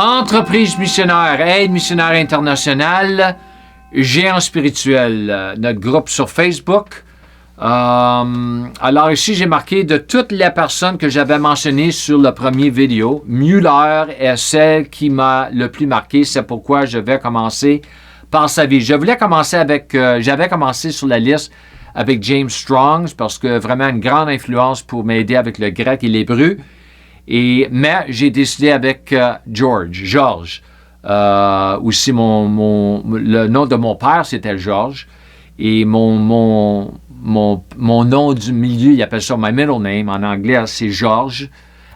Entreprise missionnaire, aide missionnaire internationale, géant spirituel, notre groupe sur Facebook. Alors ici, j'ai marqué de toutes les personnes que j'avais mentionnées sur le premier vidéo, Muller est celle qui m'a le plus marqué. C'est pourquoi je vais commencer par sa vie. J'avais commencé sur la liste avec James Strong, parce que vraiment une grande influence pour m'aider avec le grec et l'hébreu. Mais j'ai décidé avec George. Aussi, le nom de mon père, c'était George. Et mon nom du milieu, il appelle ça my middle name. En anglais, c'est George,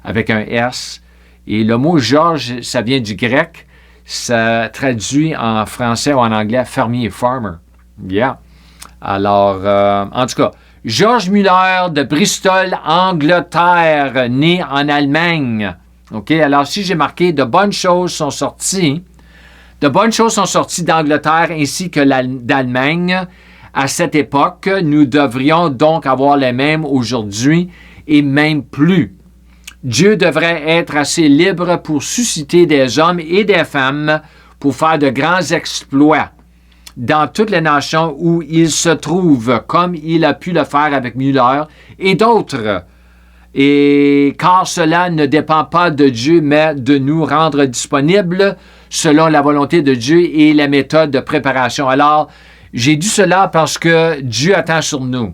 avec un S. Et le mot George, ça vient du grec. Ça traduit en français ou en anglais fermier, farmer. Yeah. Alors, en tout cas, George Muller de Bristol, Angleterre, né en Allemagne. OK? Alors, si j'ai marqué de bonnes choses sont sorties d'Angleterre ainsi que d'Allemagne. À cette époque, nous devrions donc avoir les mêmes aujourd'hui et même plus. Dieu devrait être assez libre pour susciter des hommes et des femmes pour faire de grands exploits dans toutes les nations où il se trouve, comme il a pu le faire avec Muller et d'autres. Et car cela ne dépend pas de Dieu, mais de nous rendre disponibles selon la volonté de Dieu et la méthode de préparation. Alors, j'ai dit cela parce que Dieu attend sur nous.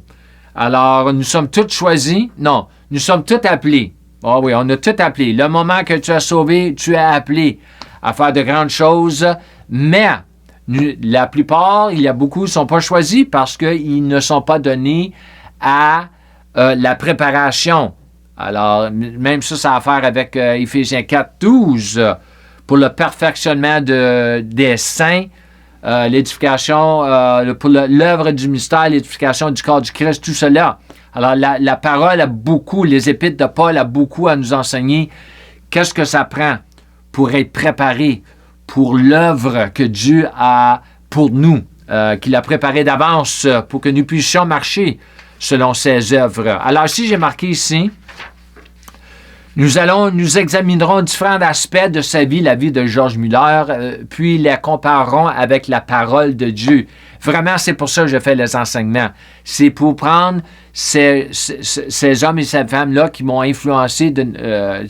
Alors, nous sommes tous choisis. Non, nous sommes tous appelés. Ah oui, on a tous appelé. Le moment que tu as sauvé, tu es appelé à faire de grandes choses. Mais la plupart, il y a beaucoup, ne sont pas choisis parce qu'ils ne sont pas donnés à la préparation. Alors, même ça a à faire avec Éphésiens 4, 12, pour le perfectionnement des saints. L'édification, pour l'œuvre du mystère, l'édification du corps du Christ, tout cela. Alors, la parole a beaucoup, les épîtres de Paul a beaucoup à nous enseigner. Qu'est-ce que ça prend pour être préparé pour l'œuvre que Dieu a pour nous, qu'il a préparée d'avance pour que nous puissions marcher selon ses œuvres. Alors, si j'ai marqué ici, nous examinerons différents aspects de sa vie, la vie de George Muller, puis les comparerons avec la parole de Dieu. Vraiment, c'est pour ça que je fais les enseignements. C'est pour prendre ces hommes et ces femmes-là qui m'ont influencé d'un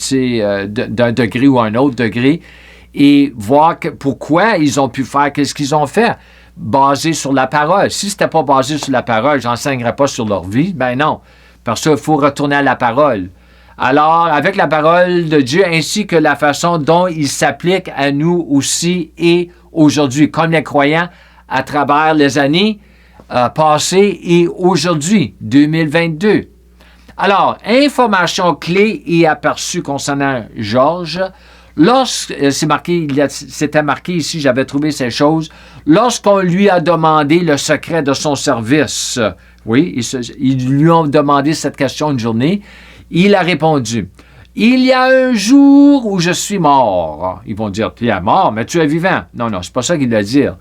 degré ou un autre degré et voir pourquoi ils ont pu faire, qu'est-ce qu'ils ont fait, basé sur la parole. Si ce n'était pas basé sur la parole, je n'enseignerais pas sur leur vie. Ben non, parce qu'il faut retourner à la parole. Alors, avec la parole de Dieu ainsi que la façon dont il s'applique à nous aussi et aujourd'hui, comme les croyants, à travers les années passées et aujourd'hui, 2022. Alors, information clé et aperçue concernant George. C'était marqué ici, j'avais trouvé ces choses. Lorsqu'on lui a demandé le secret de son service, oui, ils lui ont demandé cette question une journée, il a répondu, « Il y a un jour où je suis mort. » Ils vont dire, « Tu es mort, mais tu es vivant. » Non, c'est pas ça qu'il va dire.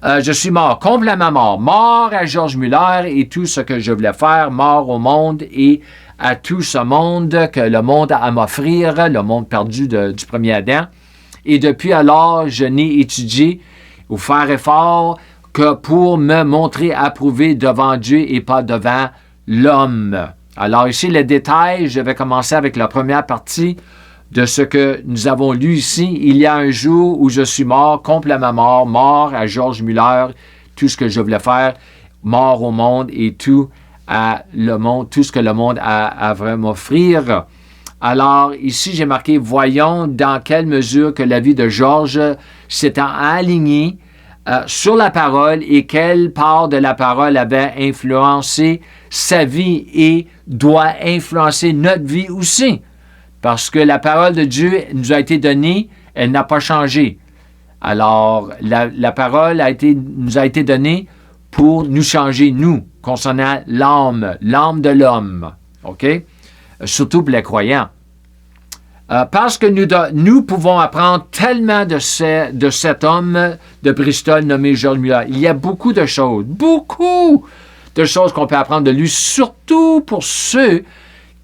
Je suis mort, complètement mort. Mort à George Muller et tout ce que je voulais faire, mort au monde et à tout ce monde que le monde a à m'offrir, le monde perdu du premier Adam. Et depuis alors, je n'ai étudié ou faire effort que pour me montrer approuvé devant Dieu et pas devant l'homme. Alors ici, les détails, je vais commencer avec la première partie de ce que nous avons lu ici. Il y a un jour où je suis mort, complètement mort, mort à George Muller, tout ce que je voulais faire, mort au monde et tout le monde, tout ce que le monde a à m'offrir. Alors ici, j'ai marqué, voyons dans quelle mesure que la vie de George s'est alignée sur la parole et quelle part de la parole avait influencé sa vie et doit influencer notre vie aussi. Parce que la parole de Dieu nous a été donnée, elle n'a pas changé. Alors, la parole nous a été donnée pour nous changer, nous, concernant l'âme de l'homme. OK? Surtout pour les croyants. Parce que nous pouvons apprendre tellement de cet homme de Bristol nommé George Muller. Il y a beaucoup de choses qu'on peut apprendre de lui, surtout pour ceux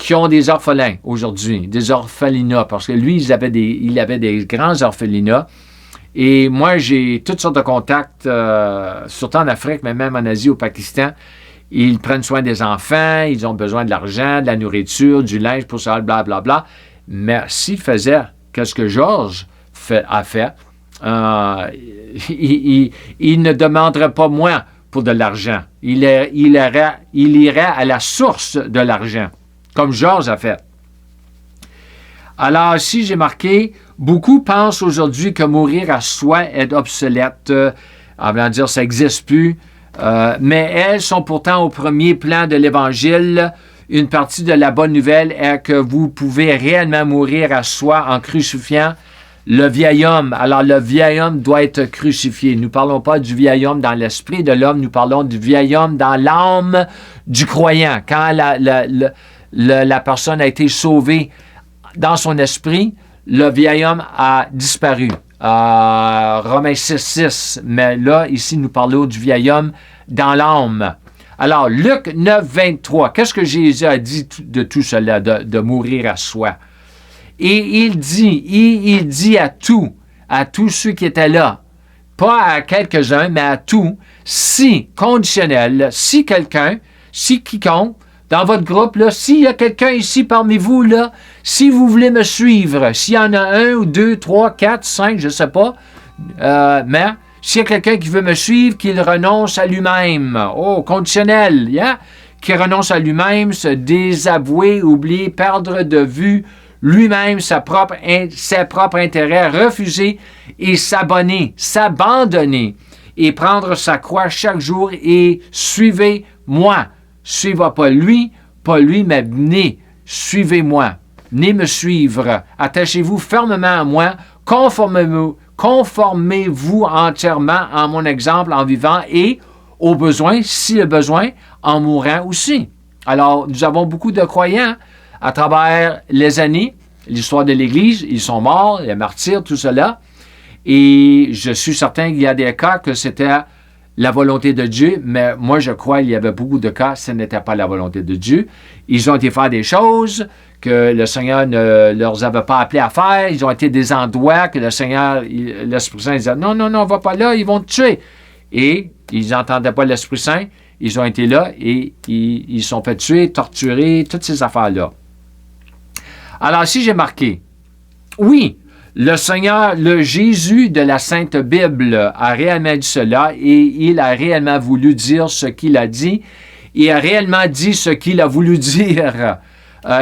qui ont des orphelins aujourd'hui, des orphelinats, parce que lui, il avait des grands orphelinats. Et moi, j'ai toutes sortes de contacts, surtout en Afrique, mais même en Asie, au Pakistan. Ils prennent soin des enfants, ils ont besoin de l'argent, de la nourriture, du linge pour ça, blablabla. Mais s'il faisait ce que Georges a fait, il ne demanderait pas moins pour de l'argent. Il irait à la source de l'argent, comme Georges a fait. Alors, si j'ai marqué, beaucoup pensent aujourd'hui que mourir à soi est obsolète. En voulant dire, ça n'existe plus. Mais elles sont pourtant au premier plan de l'Évangile. Une partie de la bonne nouvelle est que vous pouvez réellement mourir à soi en crucifiant le vieil homme. Alors, le vieil homme doit être crucifié. Nous ne parlons pas du vieil homme dans l'esprit de l'homme, nous parlons du vieil homme dans l'âme du croyant. Quand la personne a été sauvée dans son esprit, le vieil homme a disparu. Romains 6,6. Mais là, ici, nous parlons du vieil homme dans l'âme. Alors, Luc 9, 23. Qu'est-ce que Jésus a dit de tout cela, de mourir à soi? Et il dit à tous ceux qui étaient là, pas à quelques-uns, mais à tous, si, conditionnel, si quiconque, dans votre groupe, là, s'il y a quelqu'un ici parmi vous, là, si vous voulez me suivre, s'il y en a 1 ou 2, 3, 4, 5, je ne sais pas, mais s'il y a quelqu'un qui veut me suivre, qu'il renonce à lui-même. Oh, conditionnel, yeah? Qui renonce à lui-même, se désavouer, oublier, perdre de vue lui-même ses propres intérêts, refuser et s'abandonner et prendre sa croix chaque jour et suivez-moi. Suivez pas lui, mais venez, suivez-moi. Venez me suivre. Attachez-vous fermement à moi. Conformez-vous entièrement à mon exemple en vivant et, au besoin, si le besoin, en mourant aussi. Alors, nous avons beaucoup de croyants à travers les années, l'histoire de l'Église. Ils sont morts, les martyrs, tout cela. Et je suis certain qu'il y a des cas que c'était la volonté de Dieu, mais moi, je crois qu'il y avait beaucoup de cas, ce n'était pas la volonté de Dieu. Ils ont été faire des choses que le Seigneur ne leur avait pas appelé à faire. Ils ont été des endroits que le Seigneur, l'Esprit Saint disait, non, on va pas là, ils vont te tuer. Et ils n'entendaient pas l'Esprit Saint. Ils ont été là et ils sont fait tuer, torturer, toutes ces affaires-là. Alors, si j'ai marqué, oui, le Seigneur, le Jésus de la Sainte Bible a réellement dit cela et il a réellement voulu dire ce qu'il a dit. Il a réellement dit ce qu'il a voulu dire.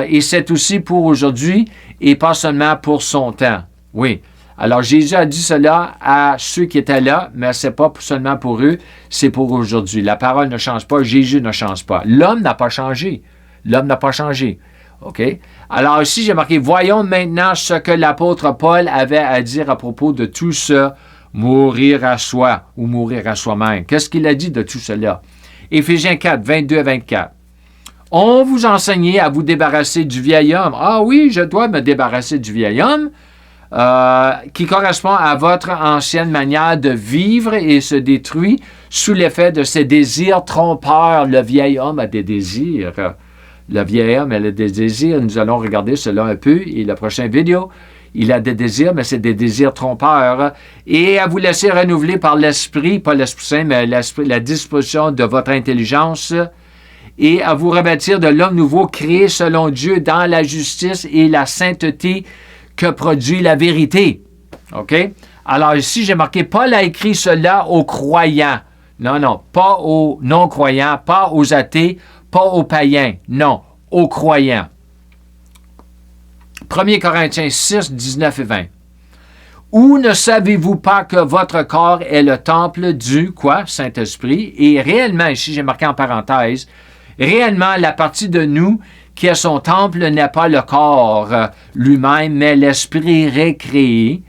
Et c'est aussi pour aujourd'hui et pas seulement pour son temps. Oui. Alors, Jésus a dit cela à ceux qui étaient là, mais ce n'est pas seulement pour eux, c'est pour aujourd'hui. La parole ne change pas, Jésus ne change pas. L'homme n'a pas changé. L'homme n'a pas changé. OK? Alors ici, j'ai marqué, voyons maintenant ce que l'apôtre Paul avait à dire à propos de tout ce mourir à soi ou mourir à soi-même. Qu'est-ce qu'il a dit de tout cela? Éphésiens 4, 22 à 24. On vous enseignait à vous débarrasser du vieil homme. Ah oui, je dois me débarrasser du vieil homme qui correspond à votre ancienne manière de vivre et se détruit sous l'effet de ses désirs trompeurs. Le vieil homme a des désirs. Le vieil homme a des désirs. Nous allons regarder cela un peu. Et la prochaine vidéo, il a des désirs, mais c'est des désirs trompeurs. Et à vous laisser renouveler par l'Esprit, pas l'Esprit Saint, mais la disposition de votre intelligence. Et à vous revêtir de l'homme nouveau créé selon Dieu dans la justice et la sainteté que produit la vérité. OK? Alors ici, j'ai marqué, Paul a écrit cela aux croyants. Non, pas aux non-croyants, pas aux athées, pas aux païens, non, aux croyants. 1 Corinthiens 6, 19 et 20. Ou ne savez-vous pas que votre corps est le temple du, Saint-Esprit, et réellement, ici j'ai marqué en parenthèse, réellement la partie de nous qui est son temple n'est pas le corps lui-même, mais l'esprit récréé,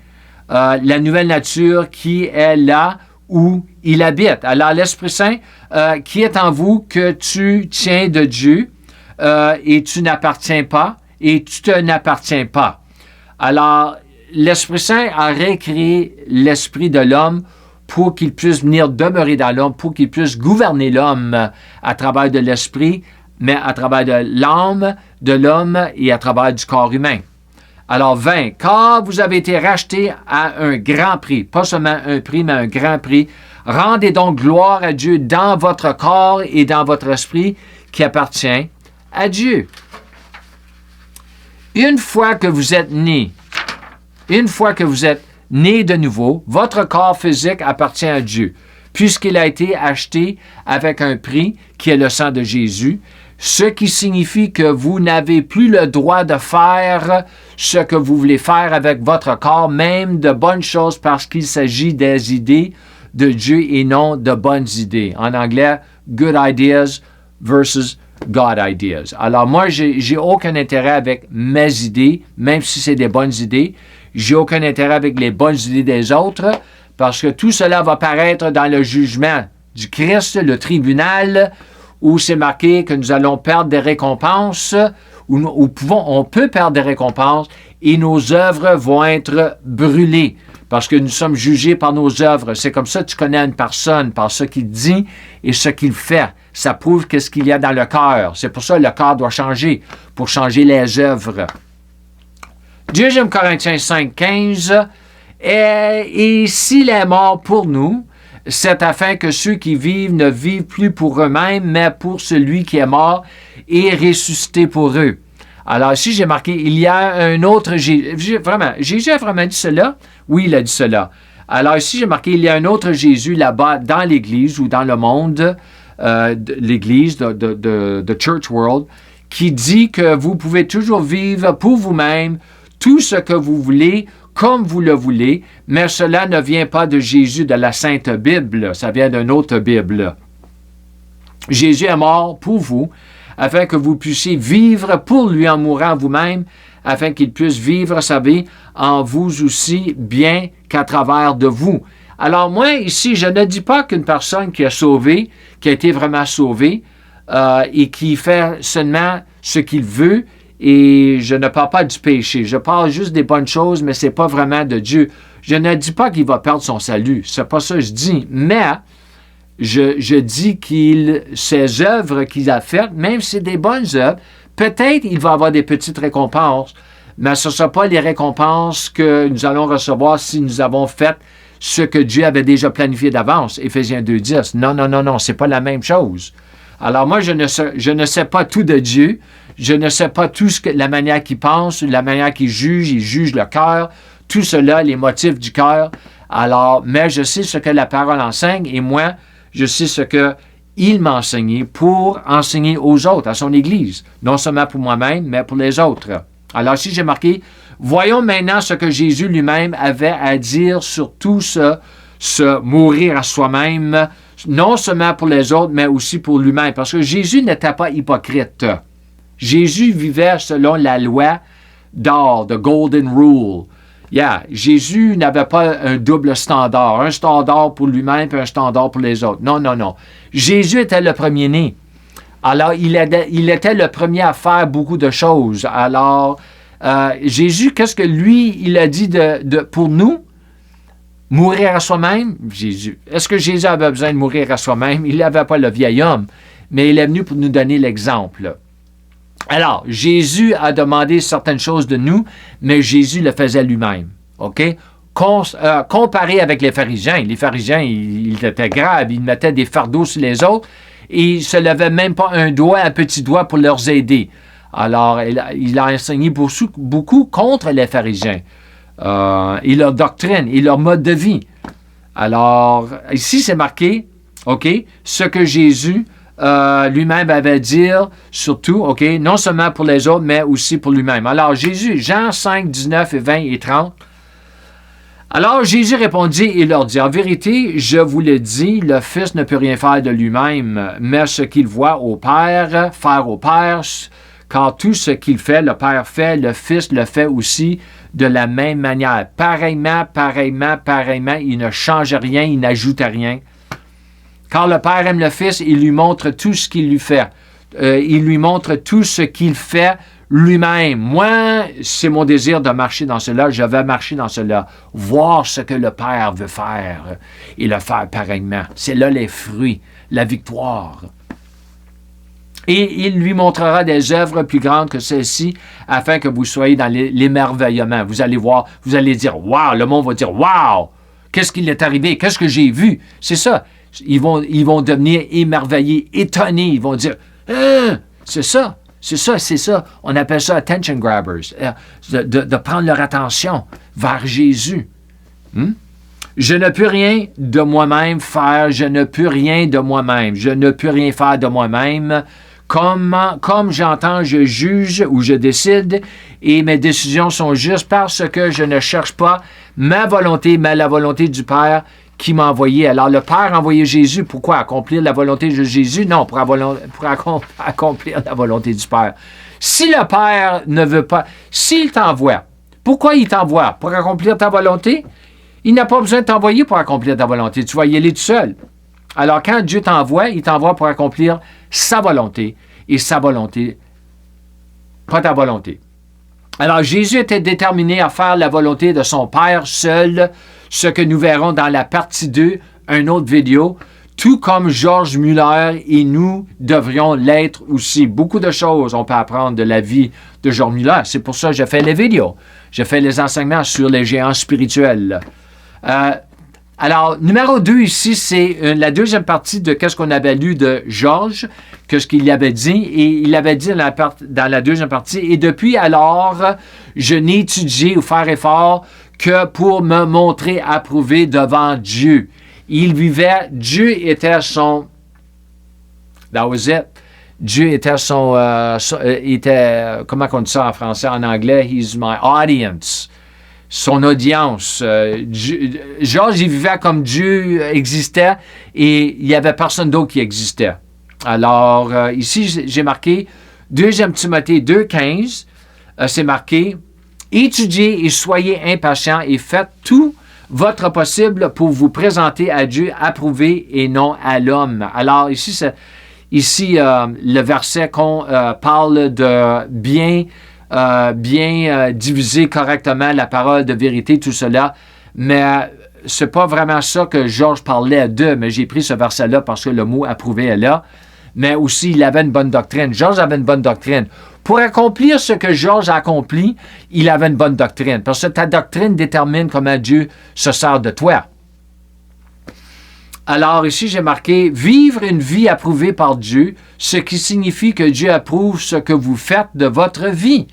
la nouvelle nature qui est là où il habite. Alors, l'Esprit Saint qui est en vous, que tu tiens de Dieu et tu n'appartiens pas et tu te n'appartiens pas. Alors, l'Esprit Saint a récréé l'esprit de l'homme pour qu'il puisse venir demeurer dans l'homme, pour qu'il puisse gouverner l'homme à travers de l'esprit mais à travers de l'âme de l'homme et à travers du corps humain. Alors 20, car vous avez été rachetés à un grand prix, pas seulement un prix, mais un grand prix. Rendez donc gloire à Dieu dans votre corps et dans votre esprit qui appartient à Dieu. Une fois que vous êtes né de nouveau, votre corps physique appartient à Dieu, puisqu'il a été acheté avec un prix qui est le sang de Jésus, ce qui signifie que vous n'avez plus le droit de faire ce que vous voulez faire avec votre corps, même de bonnes choses, parce qu'il s'agit des idées de Dieu et non de bonnes idées. En anglais, good ideas versus God ideas. Alors moi, j'ai aucun intérêt avec mes idées, même si c'est des bonnes idées. J'ai aucun intérêt avec les bonnes idées des autres, parce que tout cela va paraître dans le jugement du Christ, le tribunal, où c'est marqué que nous allons perdre des récompenses, on peut perdre des récompenses, et nos œuvres vont être brûlées, parce que nous sommes jugés par nos œuvres. C'est comme ça que tu connais une personne, par ce qu'il dit et ce qu'il fait. Ça prouve qu'est-ce qu'il y a dans le cœur. C'est pour ça que le cœur doit changer, pour changer les œuvres. 2 Corinthiens 5, 15, et s'il est mort pour nous, c'est afin que ceux qui vivent ne vivent plus pour eux-mêmes, mais pour celui qui est mort et ressuscité pour eux. Alors ici, j'ai marqué, il y a un autre Jésus. Vraiment, Jésus a vraiment dit cela? Oui, il a dit cela. Alors ici, j'ai marqué, il y a un autre Jésus là-bas dans l'Église ou dans le monde, l'Église, the Church World, qui dit que vous pouvez toujours vivre pour vous-même tout ce que vous voulez, comme vous le voulez, mais cela ne vient pas de Jésus, de la Sainte Bible, ça vient d'une autre Bible. Jésus est mort pour vous, afin que vous puissiez vivre pour lui en mourant vous-même, afin qu'il puisse vivre sa vie en vous aussi, bien qu'à travers de vous. Alors moi, ici, je ne dis pas qu'une personne qui a été vraiment sauvée, et qui fait seulement ce qu'il veut, et je ne parle pas du péché. Je parle juste des bonnes choses, mais ce n'est pas vraiment de Dieu. Je ne dis pas qu'il va perdre son salut. Ce n'est pas ça que je dis. Mais je dis ses œuvres qu'il a faites, même si c'est des bonnes œuvres, peut-être il va avoir des petites récompenses, mais ce ne sera pas les récompenses que nous allons recevoir si nous avons fait ce que Dieu avait déjà planifié d'avance. Éphésiens 2:10. Non, ce n'est pas la même chose. Alors moi, je ne sais pas tout de Dieu. Je ne sais pas tout la manière qu'il pense, la manière qu'il juge. Il juge le cœur. Tout cela, les motifs du cœur. Alors, mais je sais ce que la parole enseigne et moi, je sais ce qu'il m'a enseigné pour enseigner aux autres, à son Église. Non seulement pour moi-même, mais pour les autres. Alors ici, j'ai marqué, voyons maintenant ce que Jésus lui-même avait à dire sur tout ce mourir à soi-même, non seulement pour les autres, mais aussi pour lui-même. Parce que Jésus n'était pas hypocrite. Jésus vivait selon la loi d'or, the golden rule. Jésus n'avait pas un double standard, un standard pour lui-même et un standard pour les autres. Non. Jésus était le premier-né. Alors, il était le premier à faire beaucoup de choses. Alors, Jésus, qu'est-ce que lui, il a dit pour nous? Mourir à soi-même? Jésus. Est-ce que Jésus avait besoin de mourir à soi-même? Il n'avait pas le vieil homme, mais il est venu pour nous donner l'exemple. Alors, Jésus a demandé certaines choses de nous, mais Jésus le faisait lui-même. OK? Comparé avec les pharisiens, ils étaient graves, ils mettaient des fardeaux sur les autres et ils ne se levaient même pas un petit doigt pour leur aider. Alors, il a enseigné beaucoup contre les pharisiens. Et leur doctrine, et leur mode de vie. Alors, ici, c'est marqué, OK, ce que Jésus lui-même avait dit, surtout, OK, non seulement pour les autres, mais aussi pour lui-même. Alors, Jésus, Jean 5, 19 et 20 et 30. Alors, Jésus répondit et leur dit, en vérité, je vous le dis, le Fils ne peut rien faire de lui-même, mais ce qu'il voit faire au Père, car tout ce qu'il fait, le Père fait, le Fils le fait aussi de la même manière. Pareillement, il ne change rien, il n'ajoute rien. Car le Père aime le Fils, il lui montre tout ce qu'il lui fait. Il lui montre tout ce qu'il fait lui-même. Moi, c'est mon désir de marcher dans cela. Je vais marcher dans cela. Voir ce que le Père veut faire et le faire pareillement. C'est là les fruits, la victoire. Et il lui montrera des œuvres plus grandes que celles-ci, afin que vous soyez dans l'émerveillement. Vous allez voir, vous allez dire, « Wow! » Le monde va dire, « Wow! Qu'est-ce qui est arrivé? Qu'est-ce que j'ai vu? » C'est ça. Ils vont devenir émerveillés, étonnés. Ils vont dire, « C'est ça. C'est ça. On appelle ça attention grabbers. De prendre leur attention vers Jésus. Je ne peux rien de moi-même faire. Je ne peux rien de moi-même. Je ne peux rien faire de moi-même. Comme j'entends, je juge ou je décide et mes décisions sont justes parce que je ne cherche pas ma volonté, mais la volonté du Père qui m'a envoyé. Alors, le Père a envoyé Jésus. Pourquoi? Accomplir la volonté de Jésus? Non, pour accomplir la volonté du Père. Si le Père ne veut pas, s'il t'envoie, pourquoi il t'envoie? Pour accomplir ta volonté? Il n'a pas besoin de t'envoyer pour accomplir ta volonté. Tu vas y aller tout seul. Alors, quand Dieu t'envoie, il t'envoie pour accomplir sa volonté. Et sa volonté, pas ta volonté. Alors, Jésus était déterminé à faire la volonté de son Père seul, ce que nous verrons dans la partie 2, une autre vidéo, tout comme George Muller et nous devrions l'être aussi. Beaucoup de choses on peut apprendre de la vie de George Muller. C'est pour ça que j'ai fait les vidéos. J'ai fait les enseignements sur les géants spirituels. Alors, numéro 2 ici, c'est la deuxième partie de ce qu'on avait lu de Georges, que ce qu'il avait dit. Et il avait dit dans la deuxième partie, « Et depuis alors, je n'ai étudié ou faire effort que pour me montrer approuvé devant Dieu. » Il vivait, Dieu était son... That was it. Dieu était son... comment on dit ça en français, en anglais? He's my audience. Son audience. Georges, il vivait comme Dieu existait et il n'y avait personne d'autre qui existait. Alors, ici, j'ai marqué 2 Timothée 2,15. C'est marqué « Étudiez et soyez impatients et faites tout votre possible pour vous présenter à Dieu approuvé et non à l'homme. » Alors, ici, le verset qu'on parle de bien diviser correctement la parole de vérité, tout cela. Mais c'est pas vraiment ça que Georges parlait de, mais j'ai pris ce verset-là parce que le mot approuvé est là. Mais aussi, il avait une bonne doctrine. Georges avait une bonne doctrine. Pour accomplir ce que Georges a accompli, il avait une bonne doctrine. Parce que ta doctrine détermine comment Dieu se sert de toi. Alors ici, j'ai marqué « Vivre une vie approuvée par Dieu », ce qui signifie que Dieu approuve ce que vous faites de votre vie.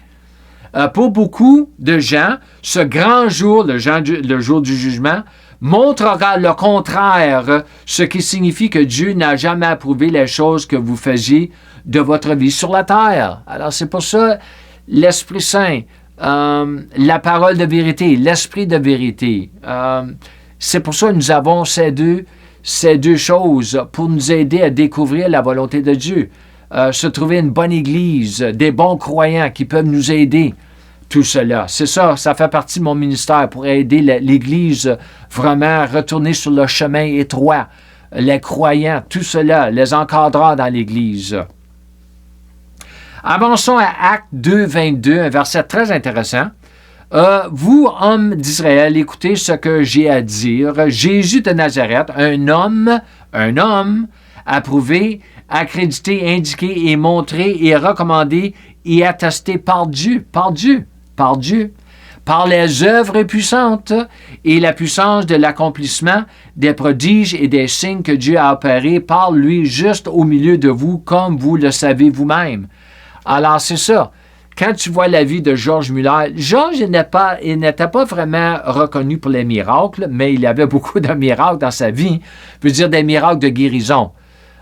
Pour beaucoup de gens, ce grand jour, le jour du jugement, montrera le contraire, ce qui signifie que Dieu n'a jamais approuvé les choses que vous faisiez de votre vie sur la terre. Alors, c'est pour ça, l'Esprit Saint, la parole de vérité, l'Esprit de vérité, c'est pour ça que nous avons ces deux choses pour nous aider à découvrir la volonté de Dieu. Se trouver une bonne Église, des bons croyants qui peuvent nous aider. Tout cela. C'est ça, ça fait partie de mon ministère pour aider l'Église vraiment à retourner sur le chemin étroit. Les croyants, tout cela, les encadreurs dans l'Église. Avançons à Actes 2, 22, un verset très intéressant. Vous, hommes d'Israël, écoutez ce que j'ai à dire. Jésus de Nazareth, un homme approuvé, accrédité, indiqué et montré et recommandé et attesté par Dieu, par les œuvres puissantes et la puissance de l'accomplissement des prodiges et des signes que Dieu a opérés par lui juste au milieu de vous, comme vous le savez vous-même. Alors, c'est ça. Quand tu vois la vie de George Muller, George n'était pas vraiment reconnu pour les miracles, mais il avait beaucoup de miracles dans sa vie. Je veux dire des miracles de guérison.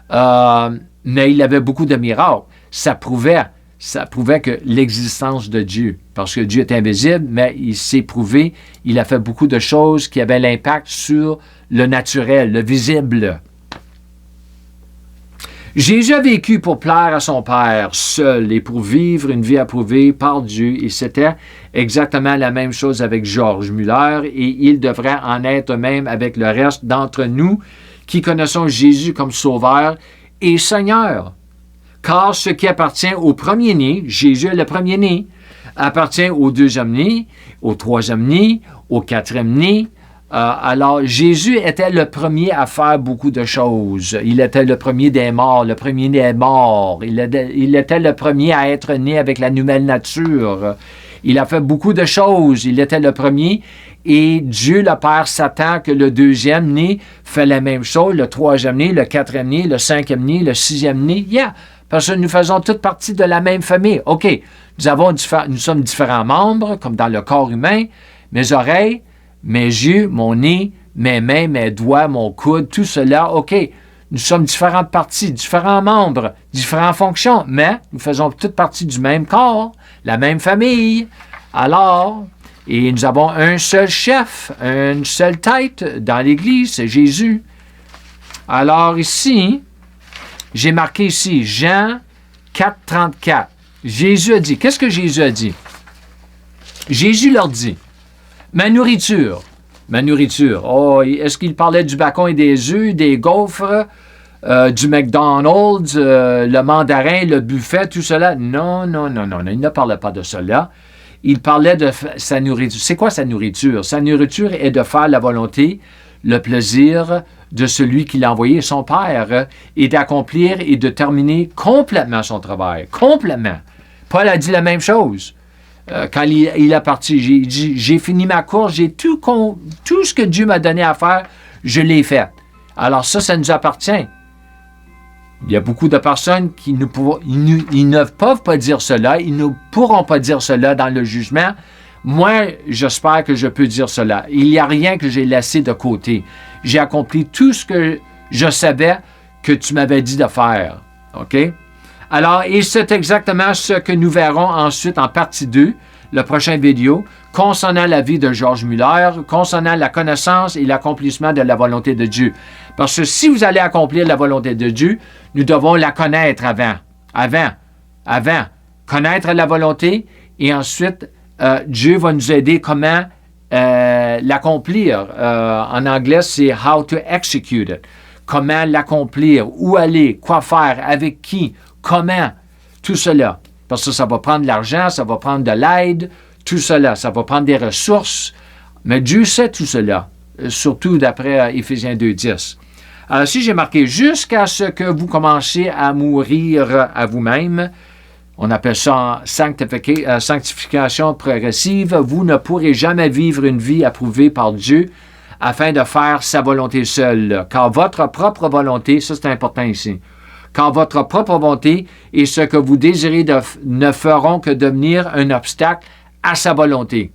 Mais il avait beaucoup de miracles. Ça prouvait que l'existence de Dieu, parce que Dieu est invisible, mais il s'est prouvé, il a fait beaucoup de choses qui avaient l'impact sur le naturel, le visible. Jésus a vécu pour plaire à son Père seul et pour vivre une vie approuvée par Dieu, et c'était exactement la même chose avec George Muller, et il devrait en être même avec le reste d'entre nous qui connaissons Jésus comme Sauveur et Seigneur. Car ce qui appartient au premier-né, Jésus est le premier-né, appartient au deuxième-né, au troisième-né, au quatrième-né, Alors, Jésus était le premier à faire beaucoup de choses. Il était le premier des morts, le premier des morts. Il était le premier à être né avec la nouvelle nature. Il a fait beaucoup de choses. Il était le premier. Et Dieu, le Père Satan, que le deuxième né, fait la même chose. Le troisième né, le quatrième né, le cinquième né, le sixième né. Parce que nous faisons toutes partie de la même famille. OK, nous sommes différents membres, comme dans le corps humain. Mes oreilles, mes yeux, mon nez, mes mains, mes doigts, mon coude, tout cela, OK, nous sommes différentes parties, différents membres, différentes fonctions, mais nous faisons toutes partie du même corps, la même famille. Alors, et nous avons un seul chef, une seule tête dans l'Église, c'est Jésus. Alors ici, j'ai marqué ici, Jean 4, 34. Jésus a dit, qu'est-ce que Jésus a dit? Jésus leur dit, ma nourriture. Oh, est-ce qu'il parlait du bacon et des œufs, des gaufres, du McDonald's, le mandarin, le buffet, tout cela? Non, il ne parlait pas de cela. Il parlait de sa nourriture. C'est quoi sa nourriture? Sa nourriture est de faire la volonté, le plaisir de celui qui l'a envoyé, son Père, et d'accomplir et de terminer complètement son travail. Complètement. Paul a dit la même chose. Quand il est parti, j'ai dit, j'ai fini ma course, j'ai tout ce que Dieu m'a donné à faire, je l'ai fait. Alors ça nous appartient. Il y a beaucoup de personnes qui ils ne peuvent pas dire cela, ils ne pourront pas dire cela dans le jugement. Moi, j'espère que je peux dire cela. Il n'y a rien que j'ai laissé de côté. J'ai accompli tout ce que je savais que tu m'avais dit de faire. OK? Alors, et c'est exactement ce que nous verrons ensuite en partie 2, la prochaine vidéo, concernant la vie de George Muller, concernant la connaissance et l'accomplissement de la volonté de Dieu. Parce que si vous allez accomplir la volonté de Dieu, nous devons la connaître avant. Connaître la volonté et ensuite, Dieu va nous aider comment l'accomplir. En anglais, c'est « how to execute it ». Comment l'accomplir, où aller, quoi faire, avec qui, comment, tout cela. Parce que ça va prendre de l'argent, ça va prendre de l'aide, tout cela. Ça va prendre des ressources. Mais Dieu sait tout cela, surtout d'après Éphésiens 2.10. Alors, si j'ai marqué « jusqu'à ce que vous commenciez à mourir à vous-même », on appelle ça sanctification progressive, vous ne pourrez jamais vivre une vie approuvée par Dieu afin de faire sa volonté seule. Car votre propre volonté, ça c'est important ici, car votre propre volonté et ce que vous désirez ne feront que devenir un obstacle à sa volonté.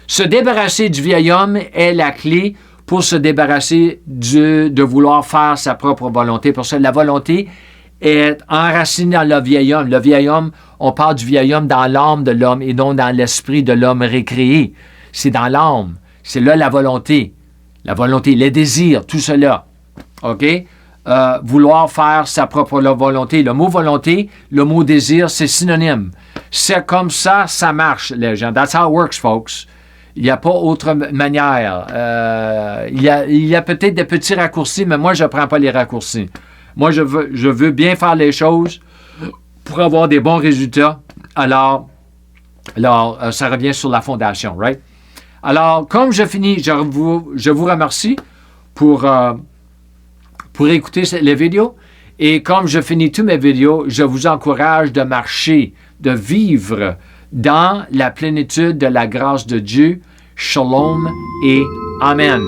Se débarrasser du vieil homme est la clé pour se débarrasser de vouloir faire sa propre volonté, parce que la volonté est enracinée dans le vieil homme. Le vieil homme, on parle du vieil homme dans l'âme de l'homme et non dans l'esprit de l'homme récréé. C'est dans l'âme. C'est là la volonté, les désirs, tout cela. OK? Vouloir faire sa propre volonté. Le mot volonté, le mot désir, c'est synonyme. C'est comme ça, ça marche, les gens. That's how it works, folks. Il n'y a pas autre manière. Il y a peut-être des petits raccourcis, mais moi, je ne prends pas les raccourcis. Moi, je veux bien faire les choses pour avoir des bons résultats. Alors ça revient sur la fondation, right? Alors, comme je finis, je vous remercie pour écouter les vidéos. Et comme je finis toutes mes vidéos, je vous encourage de marcher, de vivre dans la plénitude de la grâce de Dieu. Shalom et Amen.